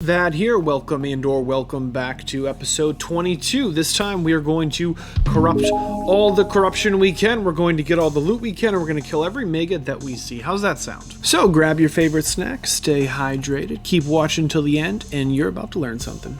Vadd here. Welcome and/or welcome back to episode 22. This time we are going to corrupt all the corruption we can. We're going to get all the loot we can, and we're going to kill every mega that we see. How's that sound? So grab your favorite snack, stay hydrated, keep watching till the end, and you're about to learn something.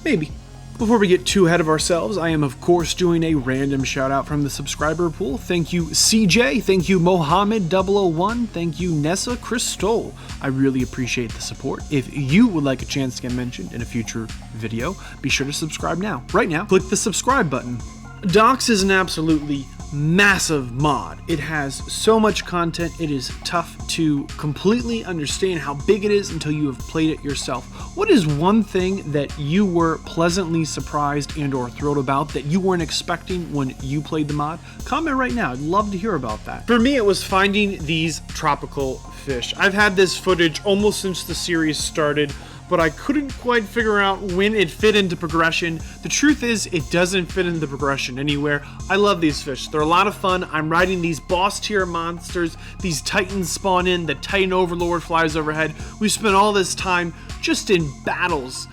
Maybe. Before we get too ahead of ourselves, I am of course doing a random shout out from the subscriber pool. Thank you CJ, thank you Mohammed001, thank you Nessa Crystal. I really appreciate the support. If you would like a chance to get mentioned in a future video, be sure to subscribe now. Right now, click the subscribe button. DOX is an absolutely massive mod. It has so much content, it is tough to completely understand how big it is until you have played it yourself. What is one thing that you were pleasantly surprised and or thrilled about that you weren't expecting when you played the mod? Comment right now, I'd love to hear about that. For me, it was finding these tropical fish. I've had this footage almost since the series started, but I couldn't quite figure out when it fit into progression. The truth is, it doesn't fit into progression anywhere. I love these fish. They're a lot of fun. I'm riding these boss tier monsters. These titans spawn in. The Titan Overlord flies overhead. We spent all this time just in battles.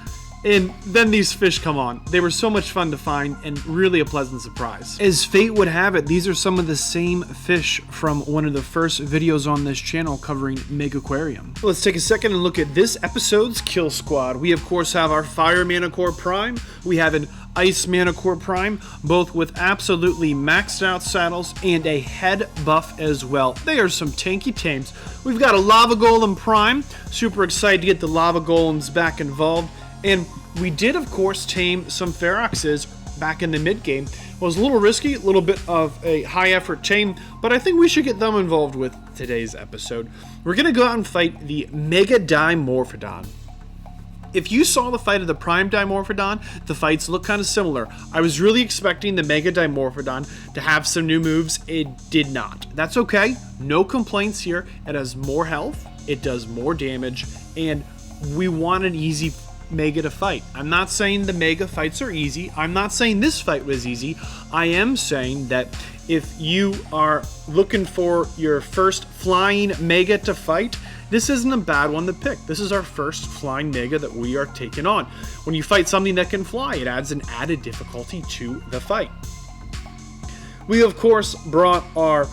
And then these fish come on. They were so much fun to find and really a pleasant surprise. As fate would have it, these are some of the same fish from one of the first videos on this channel covering Megaquarium. Let's take a second and look at this episode's kill squad. We of course have our Fire Manticore Prime. We have an Ice Manticore Prime, both with absolutely maxed out saddles and a head buff as well. They are some tanky tames. We've got a Lava Golem Prime. Super excited to get the Lava Golems back involved. And we did, of course, tame some Feroxes back in the mid-game. It was a little risky, a little bit of a high-effort tame, but I think we should get them involved with today's episode. We're going to go out and fight the Mega Dimorphodon. If you saw the fight of the Prime Dimorphodon, the fights look kind of similar. I was really expecting the Mega Dimorphodon to have some new moves. It did not. That's okay. No complaints here. It has more health, it does more damage, and we want an easy Mega to fight. I'm not saying the Mega fights are easy. I'm not saying this fight was easy. I am saying that if you are looking for your first flying Mega to fight, this isn't a bad one to pick. This is our first flying Mega that we are taking on. When you fight something that can fly, it adds an added difficulty to the fight. We of course brought our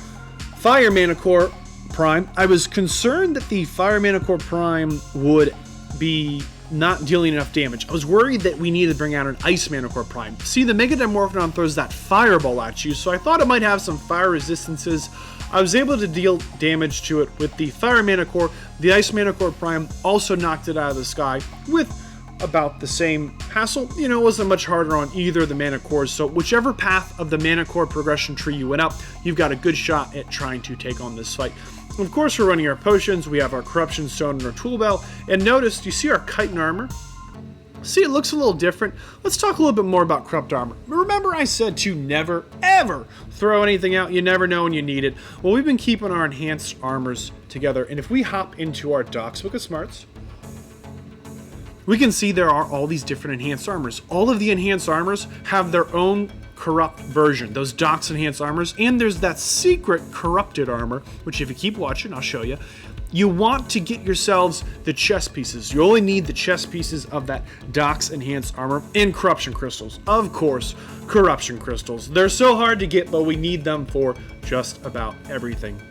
Fire Manticore Prime. I was concerned that the Fire Manticore Prime would be not dealing enough damage. I was worried that we needed to bring out an Ice Manticore Prime. See, the Mega Dimorphodon throws that fireball at you, so I thought it might have some fire resistances. I was able to deal damage to it with the Fire Manticore. The Ice Manticore Prime also knocked it out of the sky with about the same hassle. You know, it wasn't much harder on either of the Manticores, so whichever path of the Manticore progression tree you went up, you've got a good shot at trying to take on this fight. Of course, we're running our potions. We have our Corruption Stone and our Tool Belt. And notice, do you see our Chitin Armor? See, it looks a little different. Let's talk a little bit more about Corrupt Armor. Remember I said to never, ever throw anything out. You never know when you need it. Well, we've been keeping our enhanced armors together. And if we hop into our DOX Book of Smarts, we can see there are all these different enhanced armors. All of the enhanced armors have their own corrupt version, those DOX enhanced armors, and there's that secret corrupted armor, which if you keep watching, I'll show you. You want to get yourselves the chest pieces. You only need the chest pieces of that DOX enhanced armor and corruption crystals. Of course, corruption crystals. They're so hard to get, but we need them for just about everything.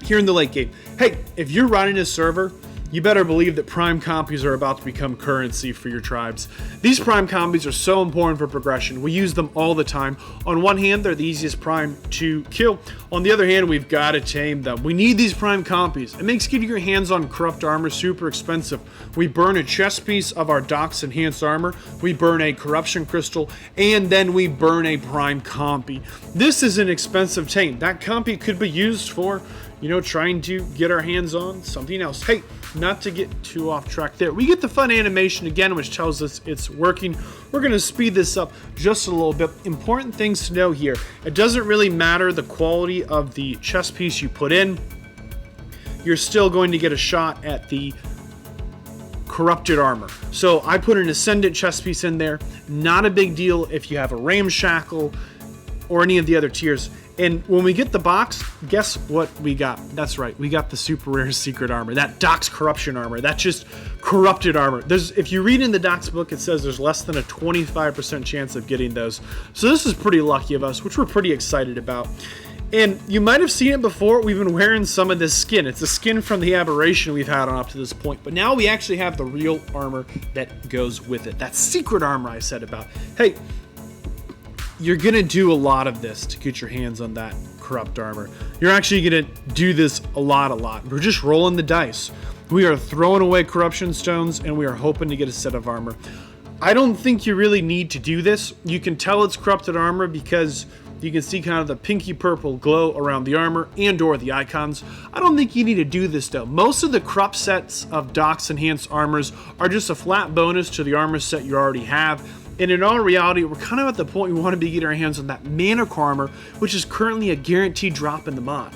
Here in the late game, hey, if you're running a server, you better believe that prime copies are about to become currency for your tribes. These prime copies are so important for progression. We use them all the time. On one hand, they're the easiest prime to kill. On the other hand, we've got to tame them. We need these prime copies. It makes getting your hands on corrupt armor super expensive. We burn a chest piece of our DOX enhanced armor, we burn a corruption crystal, and then we burn a prime compy. This is an expensive tame. That compy could be used for, you know, trying to get our hands on something else. Hey, not to get too off track there. We get the fun animation again, which tells us it's working. We're going to speed this up just a little bit. Important things to know here. It doesn't really matter the quality of the chest piece you put in. You're still going to get a shot at the corrupted armor. So I put an Ascendant chest piece in there. Not a big deal if you have a Ramshackle or any of the other tiers. And when we get the box, guess what we got? That's right, we got the super rare secret armor, that DOX corruption armor, that just corrupted armor. If you read in the DOX book, it says there's less than a 25% chance of getting those. So this is pretty lucky of us, which we're pretty excited about. And you might have seen it before, we've been wearing some of this skin. It's a skin from the aberration we've had on up to this point, but now we actually have the real armor that goes with it. That secret armor I said about. Hey, you're gonna do a lot of this to get your hands on that corrupt armor. You're actually gonna do this a lot. We're just rolling the dice. We are throwing away corruption stones and we are hoping to get a set of armor. I don't think you really need to do this. You can tell it's corrupted armor because you can see kind of the pinky purple glow around the armor and or the icons. I don't think you need to do this though. Most of the corrupt sets of DOX enhanced armors are just a flat bonus to the armor set you already have. And in all reality, we're kind of at the point we want to be getting our hands on that Manticore armor, which is currently a guaranteed drop in the mod.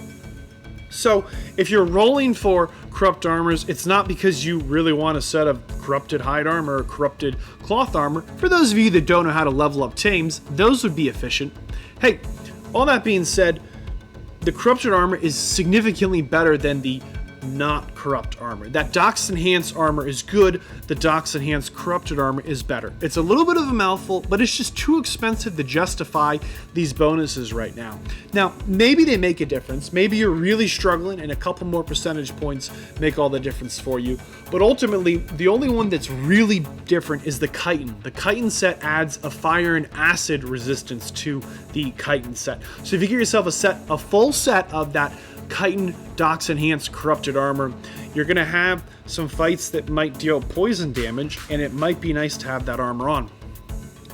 So if you're rolling for corrupt armors, it's not because you really want a set of corrupted hide armor or corrupted cloth armor. For those of you that don't know how to level up tames, those would be efficient. Hey, all that being said, the corrupted armor is significantly better than the not corrupt armor. That DOX enhanced armor is good. The DOX enhanced corrupted armor is better. It's a little bit of a mouthful, but it's just too expensive to justify these bonuses right now. Now, maybe they make a difference. Maybe you're really struggling and a couple more percentage points make all the difference for you. But ultimately, the only one that's really different is the chitin. The chitin set adds a fire and acid resistance to the chitin set. So if you get yourself a full set of that chitin DOX enhanced corrupted armor, you're gonna have some fights that might deal poison damage, and it might be nice to have that armor on.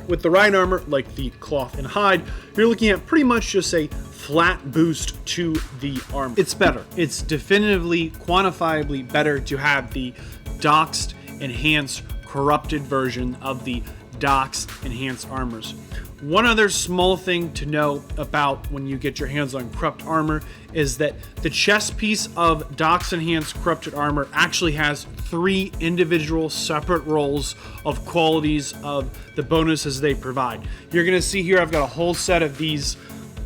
With the right armor, like the cloth and hide, you're looking at pretty much just a flat boost to the armor. It's better. It's definitively, quantifiably better to have the DOXed enhanced corrupted version of the DOX enhanced armors. One other small thing to know about when you get your hands on corrupt armor is that the chest piece of DOX enhanced corrupted armor actually has 3 individual separate rolls of qualities of the bonuses they provide. You're gonna see here I've got a whole set of these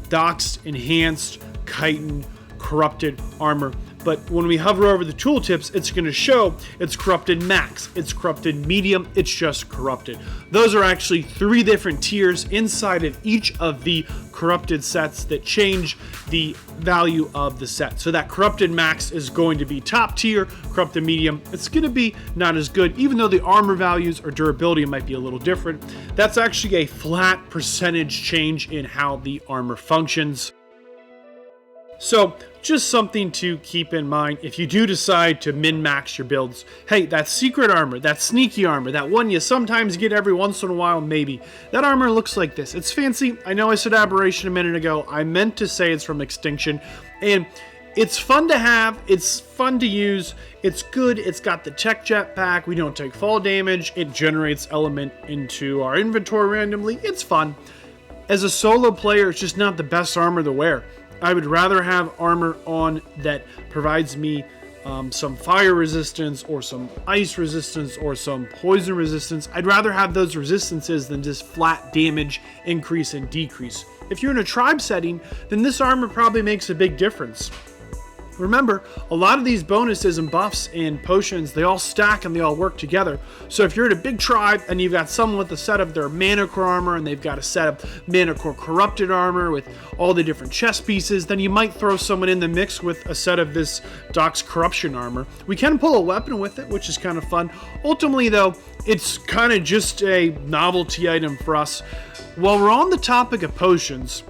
DOX enhanced chitin corrupted armor. But when we hover over the tooltips, it's going to show it's corrupted max, it's corrupted medium, it's just corrupted. Those are actually 3 different tiers inside of each of the corrupted sets that change the value of the set. So that corrupted max is going to be top tier, corrupted medium, it's going to be not as good, even though the armor values or durability might be a little different. That's actually a flat percentage change in how the armor functions. So just something to keep in mind if you do decide to min-max your builds. Hey, that secret armor, that sneaky armor, that one you sometimes get every once in a while, maybe. That armor looks like this. It's fancy. I know I said aberration a minute ago. I meant to say it's from Extinction. And it's fun to have. It's fun to use. It's good. It's got the tech jetpack. We don't take fall damage. It generates element into our inventory randomly. It's fun. As a solo player, it's just not the best armor to wear. I would rather have armor on that provides me some fire resistance or some ice resistance or some poison resistance. I'd rather have those resistances than just flat damage increase and decrease. If you're in a tribe setting, then this armor probably makes a big difference. Remember, a lot of these bonuses and buffs and potions, they all stack and they all work together. So if you're in a big tribe and you've got someone with a set of their Manticore armor and they've got a set of Manticore corrupted armor with all the different chest pieces, then you might throw someone in the mix with a set of this DOX corruption armor. We can pull a weapon with it, which is kind of fun. Ultimately though, it's kind of just a novelty item for us. While we're on the topic of potions,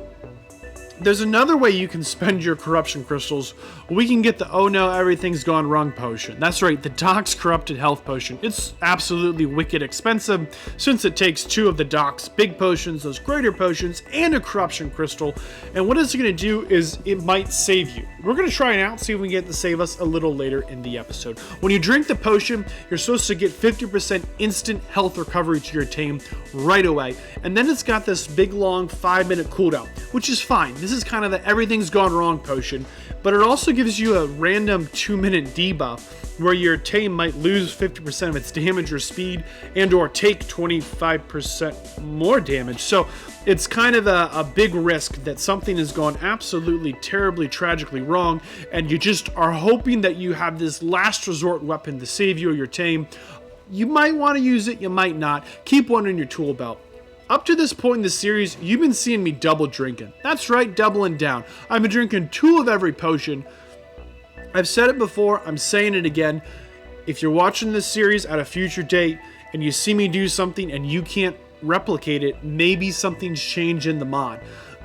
there's another way you can spend your corruption crystals. We can get the oh no, everything's gone wrong potion. That's right, the DOX corrupted health potion. It's absolutely wicked expensive since it takes 2 of the DOX big potions, those greater potions, and a corruption crystal. And what it's going to do is it might save you. We're going to try it out, see if we can get to save us a little later in the episode. When you drink the potion, you're supposed to get 50% instant health recovery to your tame right away. And then it's got this big long 5-minute cooldown, which is fine. This is kind of the everything's gone wrong potion, but but it also gives you a random 2-minute debuff where your tame might lose 50% of its damage or speed and or take 25% more damage. So it's kind of a big risk that something has gone absolutely terribly tragically wrong, and you just are hoping that you have this last resort weapon to save you or your tame. You might want to use it, you might not. Keep one in your tool belt. Up to this point in the series, you've been seeing me double drinking. That's right, doubling down. I've been drinking 2 of every potion. I've said it before, I'm saying it again. If you're watching this series at a future date and you see me do something and you can't replicate it, maybe something's changed in the mod.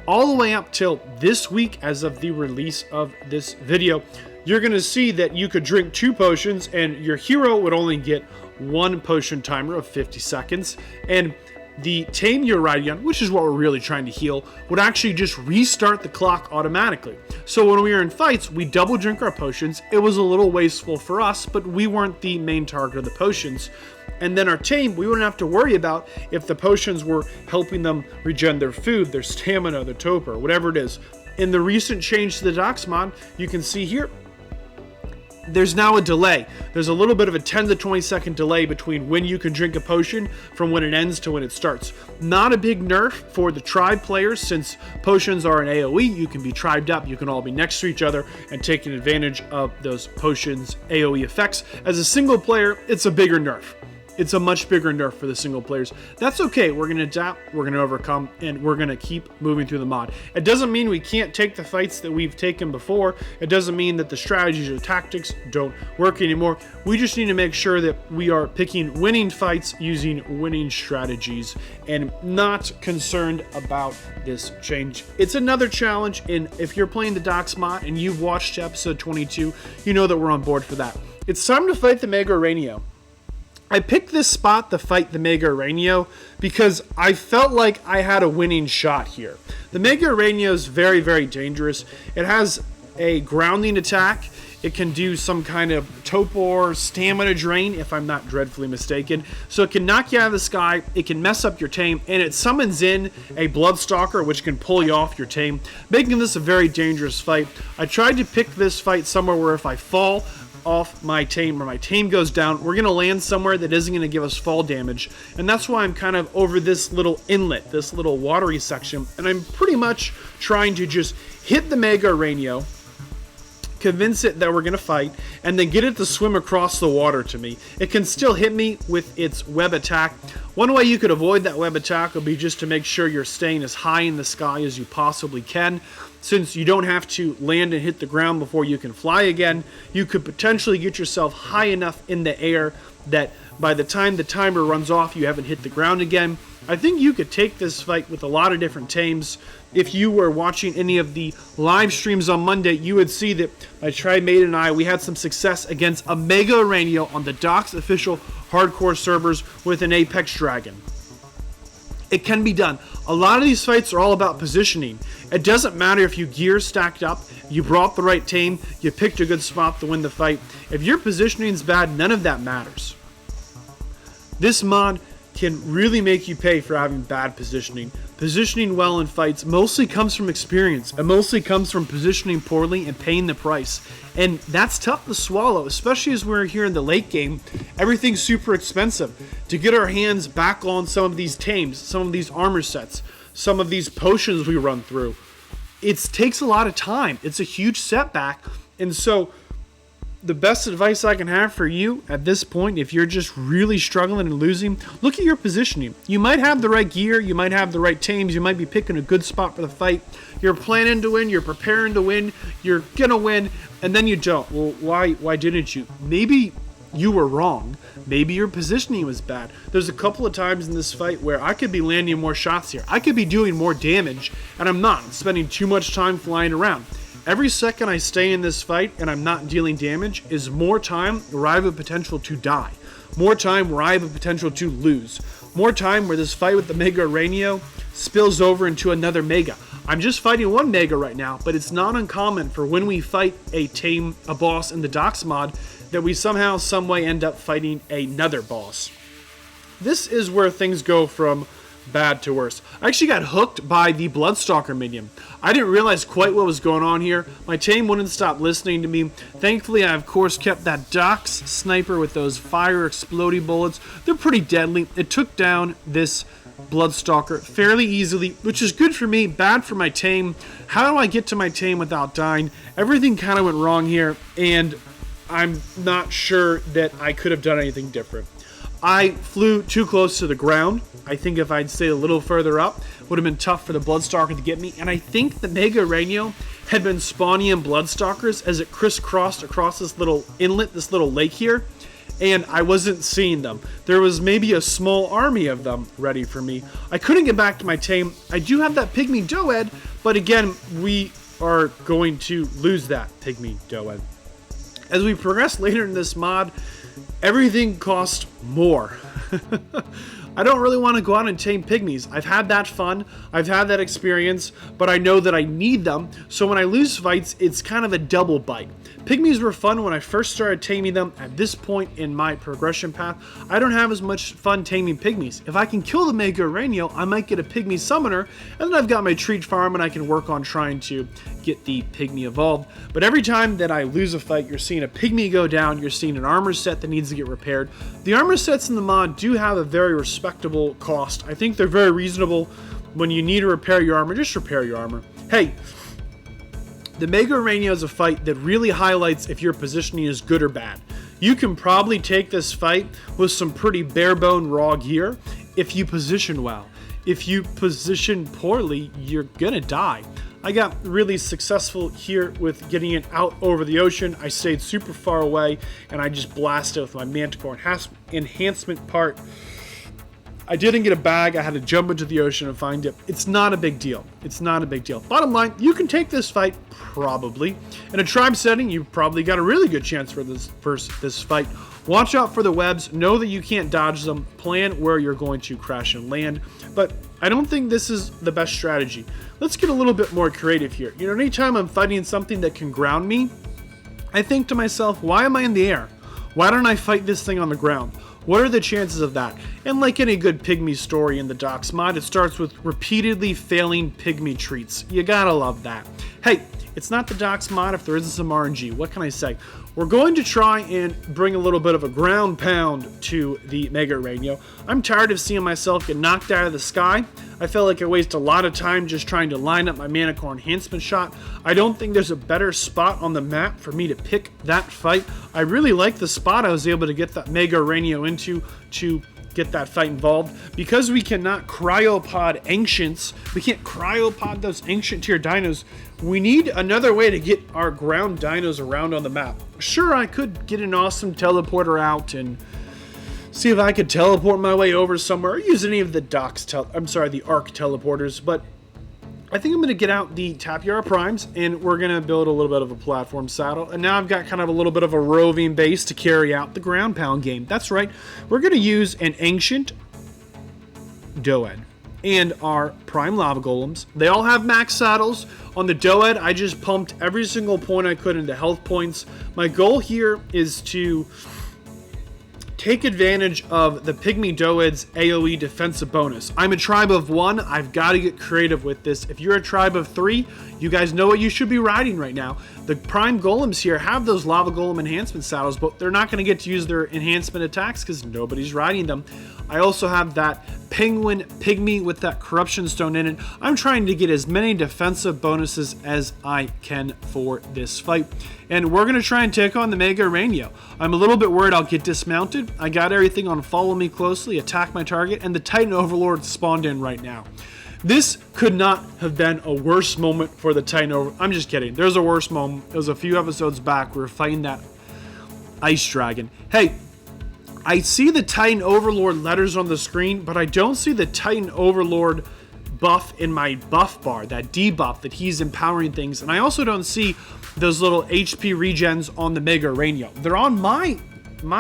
All the way up till this week, as of the release of this video, you're going to see that you could drink 2 potions and your hero would only get 1 potion timer of 50 seconds. And the tame you're riding on, which is what we're really trying to heal, would actually just restart the clock automatically. So when we were in fights, we double drink our potions. It was a little wasteful for us, but we weren't the main target of the potions. And then our tame, we wouldn't have to worry about if the potions were helping them regen their food, their stamina, their torpor, whatever it is. In the recent change to the DOX mod, you can see here, there's now a delay. There's a little bit of a 10 to 20 second delay between when you can drink a potion from when it ends to when it starts. Not a big nerf for the tribe players, since potions are an AoE. You can be tribed up, you can all be next to each other and taking advantage of those potions AoE effects. As a single player, it's a bigger nerf. It's a much bigger nerf for the single players. That's okay. We're going to adapt, we're going to overcome, and we're going to keep moving through the mod. It doesn't mean we can't take the fights that we've taken before. It doesn't mean that the strategies or tactics don't work anymore. We just need to make sure that we are picking winning fights using winning strategies and not concerned about this change. It's another challenge, and if you're playing the DOX mod and you've watched episode 22, you know that we're on board for that. It's time to fight the Mega Araneo. I picked this spot to fight the Mega Araneo because I felt like I had a winning shot here. The Mega Araneo is very, very dangerous. It has a grounding attack. It can do some kind of torpor stamina drain, if I'm not dreadfully mistaken. So it can knock you out of the sky, it can mess up your tame, and it summons in a Bloodstalker, which can pull you off your tame, making this a very dangerous fight. I tried to pick this fight somewhere where if I fall off my tame or my tame goes down, we're going to land somewhere that isn't going to give us fall damage. And that's why I'm kind of over this little inlet, this little watery section, and I'm pretty much trying to just hit the Mega Araneo, convince it that we're going to fight, and then get it to swim across the water to me. It can still hit me with its web attack. One way you could avoid that web attack would be just to make sure you're staying as high in the sky as you possibly can. Since you don't have to land and hit the ground before you can fly again, you could potentially get yourself high enough in the air that by the time the timer runs off, you haven't hit the ground again. I think you could take this fight with a lot of different tames. If you were watching any of the live streams on Monday, you would see that my tribe mate and I, we had some success against a Mega Araneo on the DOX official hardcore servers with an Apex Dragon. It can be done. A lot of these fights are all about positioning. It doesn't matter if you gear stacked up, you brought the right tame, you picked a good spot to win the fight. If your positioning's bad, none of that matters. This mod can really make you pay for having bad positioning. Positioning well in fights mostly comes from experience. It mostly comes from positioning poorly and paying the price. And that's tough to swallow, especially as we're here in the late game. Everything's super expensive. To get our hands back on some of these tames, some of these armor sets, some of these potions we run through, it takes a lot of time. It's a huge setback. And so the best advice I can have for you at this point, if you're just really struggling and losing, look at your positioning. You might have the right gear, you might have the right tames, you might be picking a good spot for the fight. You're planning to win, you're preparing to win, you're gonna win, and then you don't. Well, why didn't you? Maybe you were wrong. Maybe your positioning was bad. There's a couple of times in this fight where I could be landing more shots here. I could be doing more damage, and I'm not. I'm spending too much time flying around. Every second I stay in this fight and I'm not dealing damage is more time where I have a potential to die. More time where I have a potential to lose. More time where this fight with the Mega Araneo spills over into another Mega. I'm just fighting one Mega right now, but it's not uncommon for when we fight a boss in the DOX mod that we somehow, someway end up fighting another boss. This is where things go from bad to worse. I actually got hooked by the Bloodstalker minion. I didn't realize quite what was going on here. My tame wouldn't stop listening to me. Thankfully, I of course kept that DOX sniper with those fire exploding bullets. They're pretty deadly. It took down this Bloodstalker fairly easily, which is good for me, bad for my tame. How do I get to my tame without dying? Everything kind of went wrong here, and I'm not sure that I could have done anything different. I flew too close to the ground. I think if I'd stayed a little further up, it would have been tough for the Bloodstalker to get me. And I think the Mega Araneo had been spawning in Bloodstalkers as it crisscrossed across this little inlet, this little lake here. And I wasn't seeing them. There was maybe a small army of them ready for me. I couldn't get back to my tame. I do have that Pygmy Doed, but again, we are going to lose that Pygmy Doed. As we progress later in this mod, everything costs more. I don't really want to go out and tame pygmies. I've had that fun, I've had that experience, but I know that I need them, so when I lose fights, it's kind of a double bite. Pygmies were fun when I first started taming them. At this point in my progression path, I don't have as much fun taming pygmies. If I can kill the Mega Araneo, I might get a pygmy summoner, and then I've got my treat farm and I can work on trying to get the Pygmy evolved. But every time that I lose a fight, you're seeing a pygmy go down, you're seeing an armor set that needs to get repaired. The armor sets in the mod do have a very respectable cost. I think they're very reasonable. When you need to repair your armor, just repair your armor. Hey, the Mega Araneo is a fight that really highlights if your positioning is good or bad. You can probably take this fight with some pretty bare bone raw gear if you position well. If you position poorly, you're gonna die. I got really successful here with getting it out over the ocean. I stayed super far away and I just blasted with my Manticore enhancement part. I didn't get a bag. I had to jump into the ocean and find it. It's not a big deal. It's not a big deal. Bottom line, you can take this fight, probably. In a tribe setting, you've probably got a really good chance for this fight. Watch out for the webs. Know that you can't dodge them. Plan where you're going to crash and land. But I don't think this is the best strategy. Let's get a little bit more creative here. You know, anytime I'm fighting something that can ground me, I think to myself, why am I in the air? Why don't I fight this thing on the ground? What are the chances of that? And like any good pygmy story in the DOX mod, it starts with repeatedly failing pygmy treats. You gotta love that. Hey, it's not the DOX mod if there isn't some RNG. What can I say? We're going to try and bring a little bit of a ground pound to the Mega Araneo. I'm tired of seeing myself get knocked out of the sky. I feel like I waste a lot of time just trying to line up my Manticore enhancement shot. I don't think there's a better spot on the map for me to pick that fight. I really like the spot I was able to get that Mega Araneo into to get that fight involved. Because we cannot cryopod ancients, we can't cryopod those ancient tier dinos, we need another way to get our ground dinos around on the map. Sure, I could get an awesome teleporter out and see if I could teleport my way over somewhere or use any of the the ARK teleporters, but I think I'm going to get out the Tapiara Primes and we're going to build a little bit of a platform saddle. And now I've got kind of a little bit of a roving base to carry out the ground pound game. That's right. We're going to use an ancient Doed and our prime lava golems. They all have max saddles. On the Doed, I just pumped every single point I could into health points. My goal here is to take advantage of the Pygmy Doed's AoE defensive bonus. I'm a tribe of 1. I've got to get creative with this. If you're a tribe of 3, you guys know what you should be riding right now. The prime golems here have those lava golem enhancement saddles, but they're not going to get to use their enhancement attacks because nobody's riding them. I also have that penguin pygmy with that corruption stone in it. I'm trying to get as many defensive bonuses as I can for this fight. And we're going to try and take on the Mega Araneo. I'm a little bit worried I'll get dismounted. I got everything on follow me closely, attack my target, and the Titan Overlord spawned in right now. This could not have been a worse moment for the Titan Overlord. I'm just kidding. There's a worse moment. It was a few episodes back. We were fighting that ice dragon. Hey, I see the Titan Overlord letters on the screen, but I don't see the Titan Overlord buff in my buff bar, that debuff that he's empowering things. And I also don't see those little HP regens on the Mega Araneo. They're on my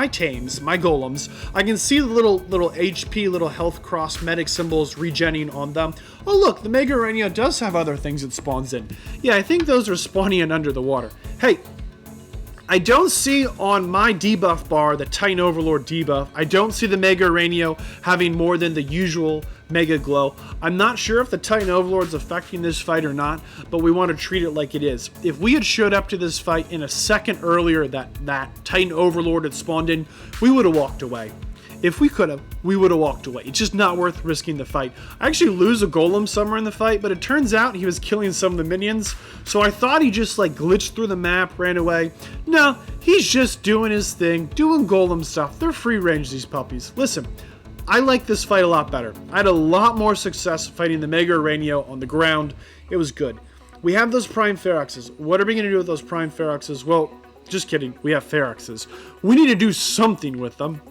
tames, my golems. I can see the little HP, little health cross medic symbols regenning on them. Oh look, the Mega Araneo does have other things it spawns in. Yeah, I think those are spawning in under the water. Hey, I don't see on my debuff bar the Titan Overlord debuff. I don't see the Mega Araneo having more than the usual Mega Glow. I'm not sure if the Titan Overlord's affecting this fight or not, but we want to treat it like it is. If we had showed up to this fight in a second earlier that Titan Overlord had spawned in, we would have walked away. If we could have, we would have walked away. It's just not worth risking the fight. I actually lose a Golem somewhere in the fight, but it turns out he was killing some of the minions. So I thought he just like glitched through the map, ran away. No, he's just doing his thing, doing Golem stuff. They're free range, these puppies. Listen, I like this fight a lot better. I had a lot more success fighting the Mega Araneo on the ground. It was good. We have those Prime Feroxes. What are we going to do with those Prime Feroxes? Well, just kidding. We have Feroxes. We need to do something with them.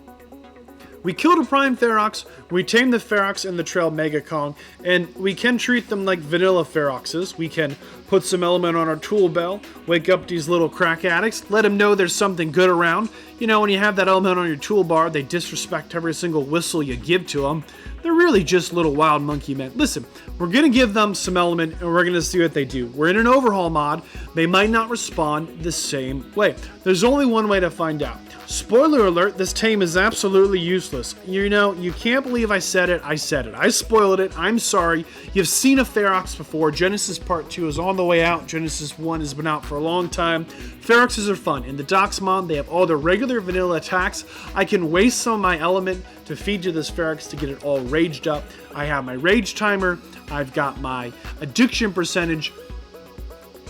We killed a Prime Ferox, we tamed the Ferox in the Trail Mega Kong, and we can treat them like vanilla Feroxes. We can put some element on our tool bell, wake up these little crack addicts, let them know there's something good around. You know, when you have that element on your toolbar, they disrespect every single whistle you give to them. They're really just little wild monkey men. Listen, we're going to give them some element, and we're going to see what they do. We're in an overhaul mod. They might not respond the same way. There's only one way to find out. Spoiler alert, this tame is absolutely useless. You know, you can't believe I said it. I said it. I spoiled it. I'm sorry. You've seen a Ferox before. Genesis Part 2 is on the way out. Genesis 1 has been out for a long time. Feroxes are fun. In the DOX mod, they have all their regular vanilla attacks. I can waste some of my element to feed to this Ferox to get it all raged up. I have my rage timer. I've got my addiction percentage.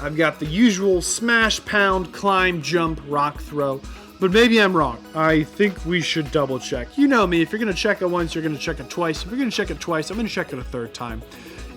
I've got the usual smash, pound, climb, jump, rock throw. But maybe I'm wrong. I think we should double check. You know me, if you're going to check it once, you're going to check it twice. If you're going to check it twice, I'm going to check it a third time.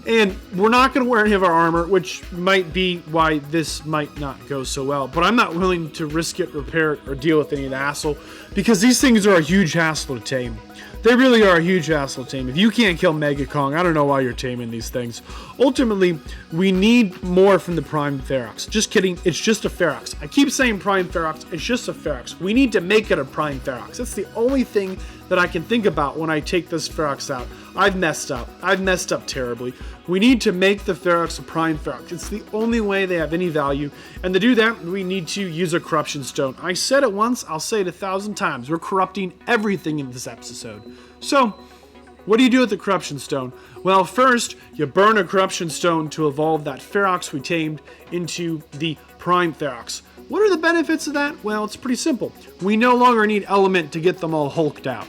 And we're not going to wear any of our armor, which might be why this might not go so well. But I'm not willing to risk it, repair it, or deal with any of the hassle, because these things are a huge hassle to tame. They really are a huge hassle to tame. If you can't kill Mega Kong, I don't know why you're taming these things. Ultimately, we need more from the Prime Ferox. Just kidding, it's just a Ferox. I keep saying Prime Ferox, it's just a Ferox. We need to make it a Prime Ferox. That's the only thing that I can think about when I take this Ferox out. I've messed up. I've messed up terribly. We need to make the Ferox a Prime Ferox. It's the only way they have any value. And to do that, we need to use a Corruption Stone. I said it once, I'll say it 1,000 times. We're corrupting everything in this episode. So, what do you do with the Corruption Stone? Well, first, you burn a Corruption Stone to evolve that Ferox we tamed into the Prime Ferox. What are the benefits of that? Well, it's pretty simple. We no longer need element to get them all hulked out.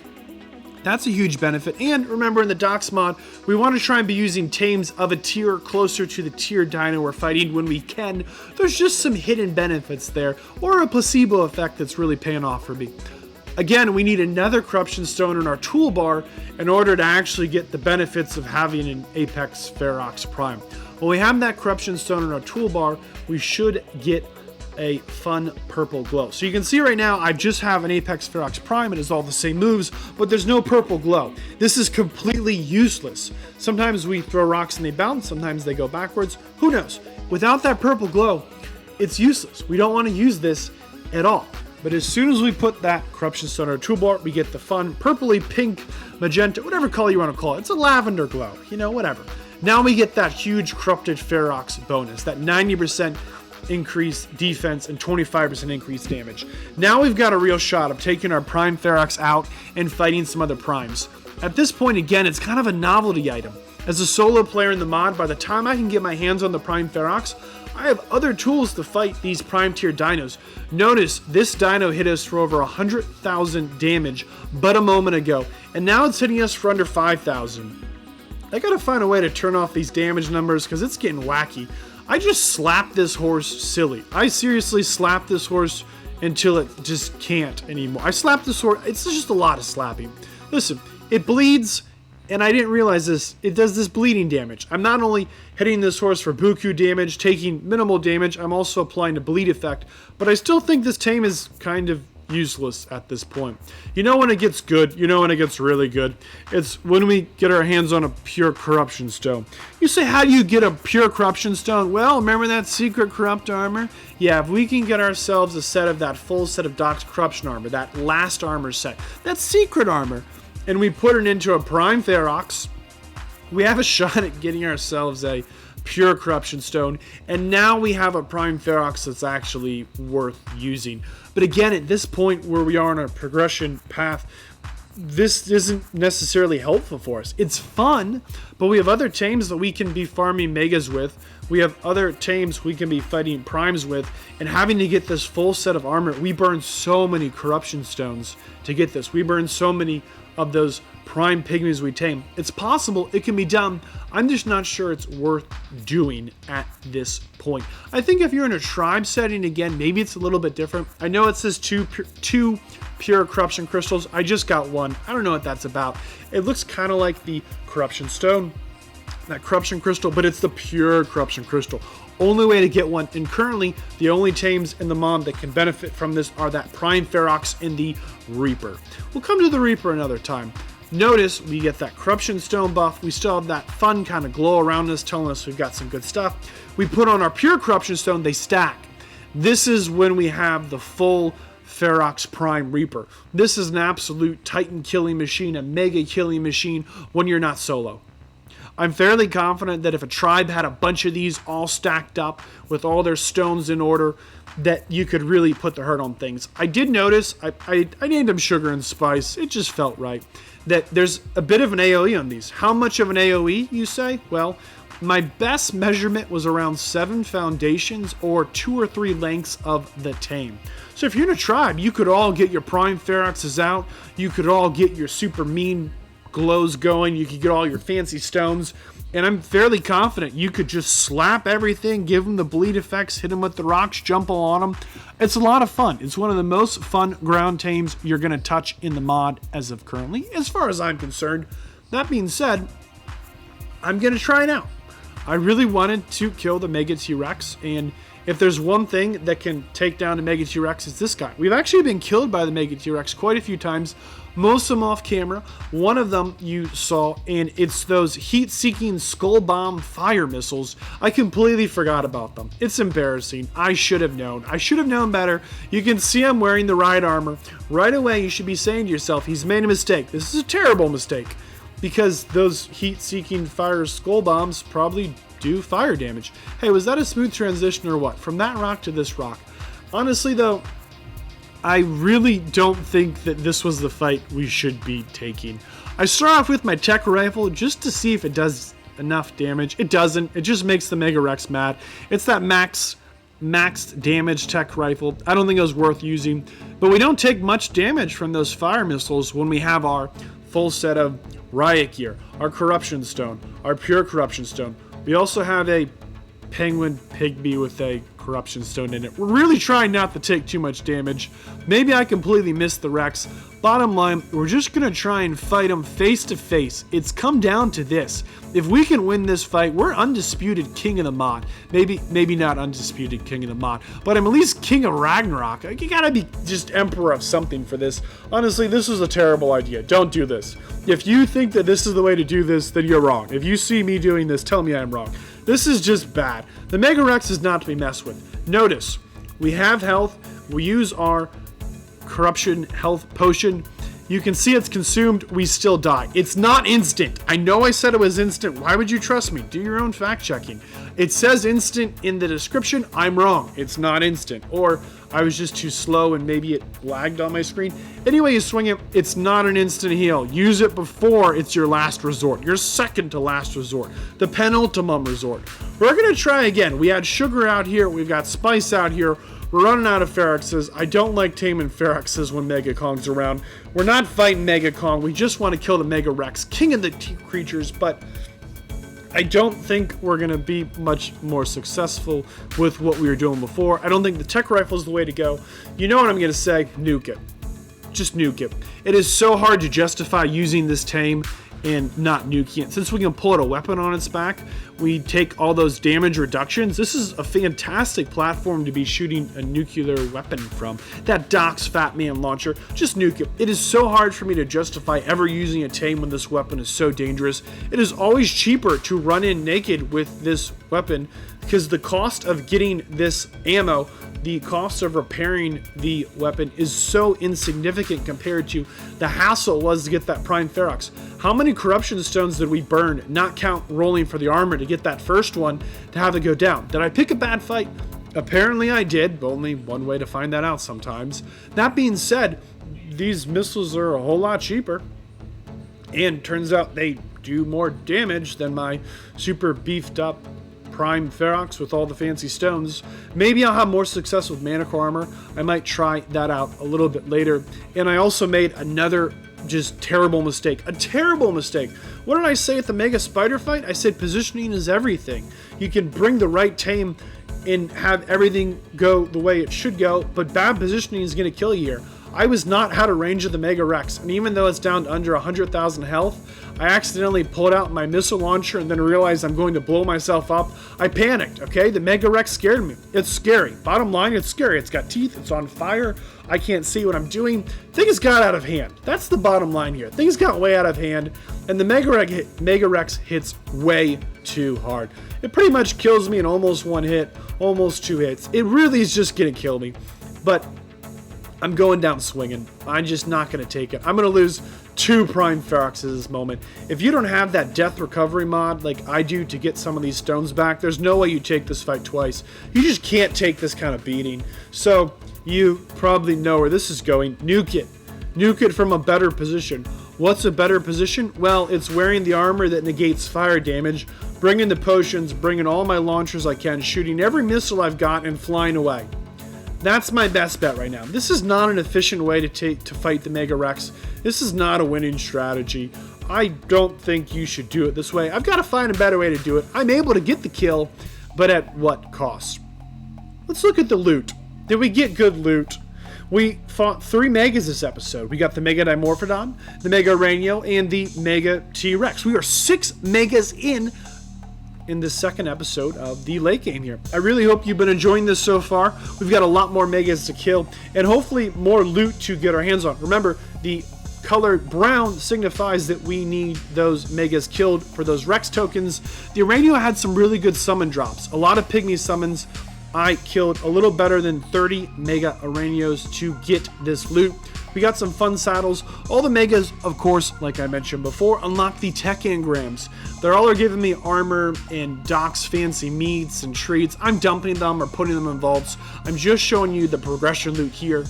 That's a huge benefit. And remember, in the DOX mod, we want to try and be using tames of a tier closer to the tier dino we're fighting when we can. There's just some hidden benefits there, or a placebo effect that's really paying off for me. Again, we need another Corruption Stone in our toolbar in order to actually get the benefits of having an Apex Ferox Prime. When we have that Corruption Stone in our toolbar, we should get a fun purple glow. So you can see right now I just have an Apex Ferox Prime. It is all the same moves, but there's no purple glow. This is completely useless. Sometimes we throw rocks and they bounce, sometimes they go backwards. Who knows? Without that purple glow, it's useless. We don't want to use this at all. But as soon as we put that Corruption Stone in our toolbar, we get the fun purpley, pink, magenta, whatever color you want to call it. It's a lavender glow, you know, whatever. Now we get that huge Corrupted Ferox bonus, that 90% increase defense and 25% increase damage. Now we've got a real shot of taking our Prime Ferox out and fighting some other primes. At this point, again, it's kind of a novelty item. As a solo player in the mod, by the time I can get my hands on the Prime Ferox, I have other tools to fight these Prime tier dinos. Notice this dino hit us for over 100,000 damage but a moment ago, and now it's hitting us for under 5,000. I gotta find a way to turn off these damage numbers because it's getting wacky. I just slapped this horse silly. I seriously slapped this horse until it just can't anymore. I slapped this horse. It's just a lot of slapping. Listen, it bleeds, and I didn't realize this. It does this bleeding damage. I'm not only hitting this horse for buku damage, taking minimal damage, I'm also applying a bleed effect, but I still think this tame is kind of useless at this point. You know when it gets good, you know when it gets really good, it's when we get our hands on a pure Corruption Stone. You say, how do you get a pure Corruption Stone? Well, remember that secret corrupt armor? Yeah, if we can get ourselves a set of that full set of DOX Corruption armor, that last armor set, that secret armor, and we put it into a Prime Ferox, we have a shot at getting ourselves a pure Corruption Stone, and now we have a Prime Ferox that's actually worth using. But again, at this point where we are on our progression path, this isn't necessarily helpful for us. It's fun, but we have other tames that we can be farming megas with. We have other tames we can be fighting primes with, and having to get this full set of armor, we burn so many Corruption Stones to get this. We burn so many of those prime pygmies we tame. It's possible, it can be done. I'm just not sure it's worth doing at this point. I think if you're in a tribe setting, again, maybe it's a little bit different. I know it says two pure corruption crystals. I just got one. I don't know what that's about. It looks kind of like the Corruption Stone, that corruption crystal, but it's the pure corruption crystal. Only way to get one, and currently the only tames in the mod that can benefit from this are that Prime Ferox and the Reaper. We'll come to the Reaper another time. Notice we get that Corruption Stone buff. We still have that fun kind of glow around us telling us we've got some good stuff. We put on our pure Corruption Stone, they stack. This is when we have the full Ferox Prime Reaper. This is an absolute Titan killing machine, a mega killing machine when you're not solo. I'm fairly confident that if a tribe had a bunch of these all stacked up with all their stones in order, that you could really put the hurt on things. I did notice, I named them Sugar and Spice, it just felt right, that there's a bit of an AoE on these. How much of an AoE, you say? Well, my best measurement was around 7 foundations or 2 or 3 lengths of the tame. So if you're in a tribe, you could all get your Prime Feroxes out, you could all get your super mean glows going, you could get all your fancy stones, and I'm fairly confident you could just slap everything, give them the bleed effects, hit them with the rocks, jump on them. It's a lot of fun. It's one of the most fun ground tames you're going to touch in the mod as of currently, as far as I'm concerned. That being said, I'm going to try it out. I really wanted to kill the Mega T-Rex, and if there's one thing that can take down the Mega T-Rex, it's this guy. We've actually been killed by the Mega T-Rex quite a few times, most of them off camera. One of them you saw, and it's those heat-seeking Skull Bomb fire missiles. I completely forgot about them. It's embarrassing. I should have known. I should have known better. You can see I'm wearing the right armor. Right away, you should be saying to yourself, he's made a mistake. This is a terrible mistake, because those heat-seeking fire Skull Bombs probably do fire damage. Hey, was that a smooth transition or what? From that rock to this rock. Honestly, though, I really don't think that this was the fight we should be taking. I start off with my tech rifle just to see if it does enough damage. It doesn't. It just makes the Mega Rex mad. It's that maxed damage tech rifle. I don't think it was worth using. But we don't take much damage from those fire missiles when we have our full set of riot gear, our Corruption Stone, our pure Corruption Stone. We also have a Penguin Pygmy with a Corruption Stone in it. We're really trying not to take too much damage. Maybe I completely missed the Rex. Bottom line, we're just going to try and fight him face to face. It's come down to this. If we can win this fight, we're undisputed king of the mod. Maybe not undisputed king of the mod, but I'm at least king of Ragnarok. You gotta be just emperor of something for this. Honestly, this was a terrible idea. Don't do this. If you think that this is the way to do this, then you're wrong. If you see me doing this, tell me I'm wrong. This is just bad. The Mega Rex is not to be messed with. Notice, we have health. We use our corruption health potion. You can see it's consumed. We still die. It's not instant. I know I said it was instant. Why would you trust me? Do your own fact checking. It says instant in the description. I'm wrong. It's not instant. Or I was just too slow and maybe it lagged on my screen. Anyway, you swing it. It's not an instant heal. Use it before it's your last resort. Your second to last resort. The penultimum resort. We're going to try again. We had Sugar out here. We've got Spice out here. We're running out of Feroxes. I don't like taming Feroxes when Mega Kong's around. We're not fighting Mega Kong. We just want to kill the Mega Rex, king of the creatures, but I don't think we're going to be much more successful with what we were doing before. I don't think the tech rifle is the way to go. You know what I'm going to say? Nuke it. Just nuke it. It is so hard to justify using this tame and not nuking it. Since we can pull out a weapon on its back, we take all those damage reductions. This is a fantastic platform to be shooting a nuclear weapon from. That DOX Fat Man launcher, just nuke it. It is so hard for me to justify ever using a tame when this weapon is so dangerous. It is always cheaper to run in naked with this weapon because the cost of getting this ammo, the cost of repairing the weapon is so insignificant compared to the hassle it was to get that Prime Ferox. How many corruption stones did we burn, not count rolling for the armor to get that first one to have it go down? Did I pick a bad fight? Apparently I did, but only one way to find that out sometimes. That being said, these missiles are a whole lot cheaper. And turns out they do more damage than my super beefed up Prime Ferox with all the fancy stones. Maybe I'll have more success with Manticore armor. I might try that out a little bit later. And I also made another just terrible mistake. A terrible mistake. What did I say at the Mega Spider fight? I said positioning is everything. You can bring the right tame and have everything go the way it should go, but bad positioning is going to kill you here. I was not out of range of the Mega Rex, and even though it's down to under 100,000 health, I accidentally pulled out my missile launcher and then realized I'm going to blow myself up. I panicked, okay? The Mega Rex scared me. It's scary. Bottom line, it's scary. It's got teeth. It's on fire. I can't see what I'm doing. Things got out of hand. That's the bottom line here. Things got way out of hand, and the Mega Rex hits way too hard. It pretty much kills me in almost one hit, almost two hits. It really is just going to kill me, but I'm going down swinging. I'm just not going to take it. I'm going to lose 2 Prime Feroxes this moment. If you don't have that death recovery mod like I do to get some of these stones back, there's no way you take this fight twice. You just can't take this kind of beating. So you probably know where this is going. Nuke it. Nuke it from a better position. What's a better position? Well, it's wearing the armor that negates fire damage, bringing the potions, bringing all my launchers I can, shooting every missile I've got, and flying away. That's my best bet right now. This is not an efficient way to fight the Mega Rex. This is not a winning strategy. I don't think you should do it this way. I've got to find a better way to do it. I'm able to get the kill, but at what cost? Let's look at the loot. Did we get good loot? We fought 3 Megas this episode. We got the Mega Dimorphodon, the Mega Araneo, and the Mega T-Rex. We are 6 Megas in this second episode of the late game here. I really hope you've been enjoying this so far. We've got a lot more Megas to kill, and hopefully more loot to get our hands on. Remember, the color brown signifies that we need those Megas killed for those Rex tokens. The Araneo had some really good summon drops. A lot of Pygmy summons. I killed a little better than 30 Mega Araneos to get this loot. We got some fun saddles. All the Megas, of course, like I mentioned before, unlock the tech engrams. They're all are giving me armor and DOX fancy meats and treats. I'm dumping them or putting them in vaults. I'm just showing you the progression loot here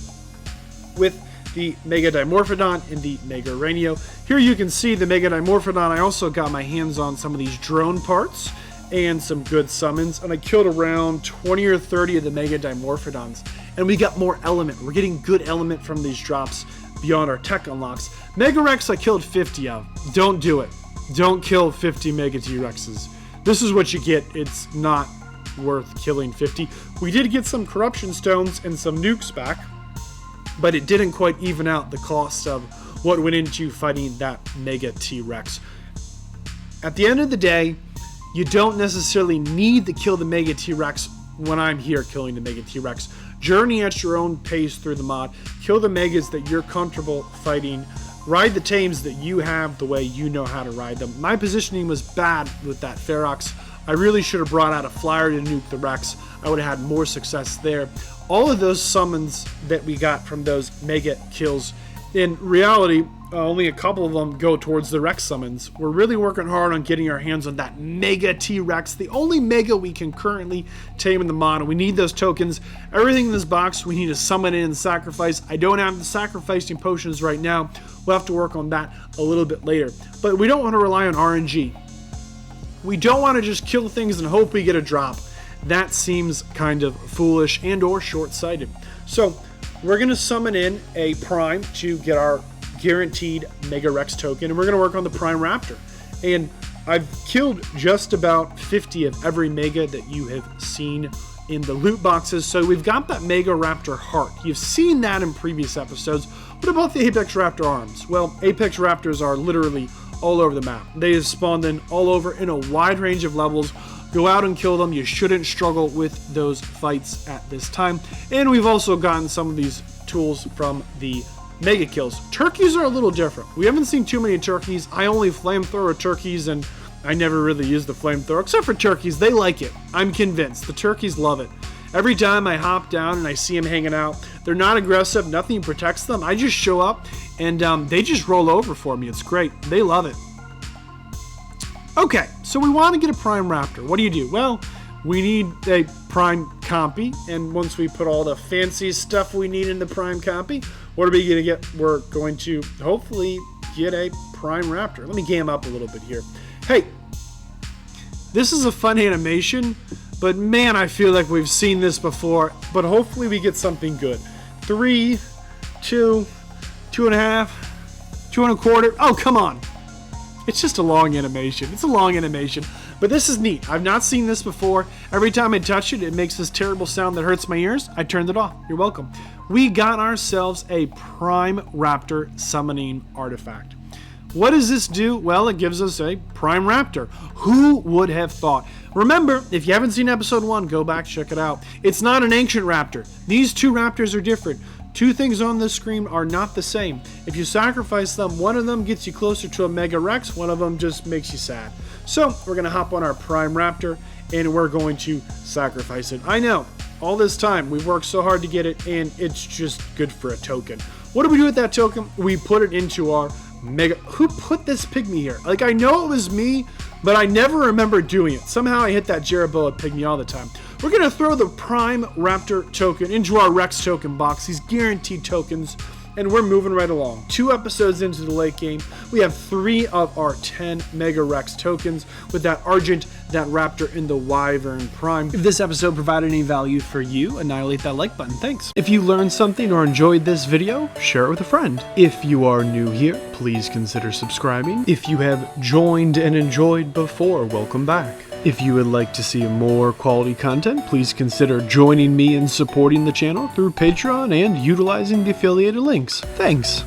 with the Mega Dimorphodon and the Mega Araneo. Here you can see the Mega Dimorphodon. I also got my hands on some of these drone parts and some good summons, and I killed around 20 or 30 of the Mega Dimorphodons. And we got more element. We're getting good element from these drops beyond our tech unlocks. Mega Rex I killed 50 of. Don't do it. Don't kill 50 Mega T-Rexes. This is what you get. It's not worth killing 50. We did get some corruption stones and some nukes back, but it didn't quite even out the cost of what went into fighting that Mega T-Rex. At the end of the day, you don't necessarily need to kill the Mega T-Rex when I'm here killing the Mega T-Rex. Journey at your own pace through the mod. Kill the Megas that you're comfortable fighting. Ride the tames that you have the way you know how to ride them. My positioning was bad with that Ferox. I really should have brought out a flyer to nuke the Rex. I would have had more success there. All of those summons that we got from those Mega kills, in reality, only a couple of them go towards the Rex summons. We're really working hard on getting our hands on that Mega T-Rex, the only Mega we can currently tame in the mod, and we need those tokens. Everything in this box we need to summon in and sacrifice. I don't have the sacrificing potions right now. We'll have to work on that a little bit later. But we don't want to rely on RNG. We don't want to just kill things and hope we get a drop. That seems kind of foolish and or short-sighted. So we're going to summon in a Prime to get our guaranteed Mega Rex token, and we're going to work on the Prime Raptor. And I've killed just about 50 of every Mega that you have seen in the loot boxes, so we've got that Mega Raptor heart. You've seen that in previous episodes. What about the Apex Raptor arms? Well, Apex Raptors are literally all over the map. They have spawned in all over in a wide range of levels. Go out and kill them. You shouldn't struggle with those fights at this time. And we've also gotten some of these tools from the Mega kills. Turkeys are a little different. We haven't seen too many turkeys. I only flamethrower turkeys, and I never really use the flamethrower, except for turkeys. They like it. I'm convinced. The turkeys love it. Every time I hop down and I see them hanging out, they're not aggressive. Nothing protects them. I just show up, and they just roll over for me. It's great. They love it. Okay, so we want to get a prime raptor. What do? Well, we need a prime compy, and once we put all the fancy stuff we need in the prime compy, what are we going to get? We're going to hopefully get a prime raptor. Let me game up a little bit here. Hey, this is a fun animation, but man, I feel like we've seen this before, but hopefully we get something good. 3, 2, 2.5, 2.25. Oh, come on. It's just a long animation. It's a long animation, but this is neat. I've not seen this before. Every time I touch it, it makes this terrible sound that hurts my ears. I turned it off. You're welcome. We got ourselves a prime raptor summoning artifact. What does this do? Well, it gives us a prime raptor. Who would have thought? Remember, if you haven't seen episode 1, go back, check it out. It's not an ancient raptor. These two raptors are different. Two things on the screen are not the same. If you sacrifice them, one of them gets you closer to a Mega Rex, one of them just makes you sad. So, we're going to hop on our prime raptor, and we're going to sacrifice it. I know, all this time, we worked so hard to get it, and it's just good for a token. What do we do with that token? We put it into our Mega... Who put this pygmy here? Like, I know it was me, but I never remember doing it. Somehow I hit that Jeroboa pygmy all the time. We're going to throw the prime raptor token into our Rex token box, these guaranteed tokens, and we're moving right along. 2 episodes into the late game, we have 3 of our 10 Mega Rex tokens with that Argent, that Raptor, and the Wyvern Prime. If this episode provided any value for you, annihilate that like button. Thanks. If you learned something or enjoyed this video, share it with a friend. If you are new here, please consider subscribing. If you have joined and enjoyed before, welcome back. If you would like to see more quality content, please consider joining me in supporting the channel through Patreon and utilizing the affiliated links. Thanks!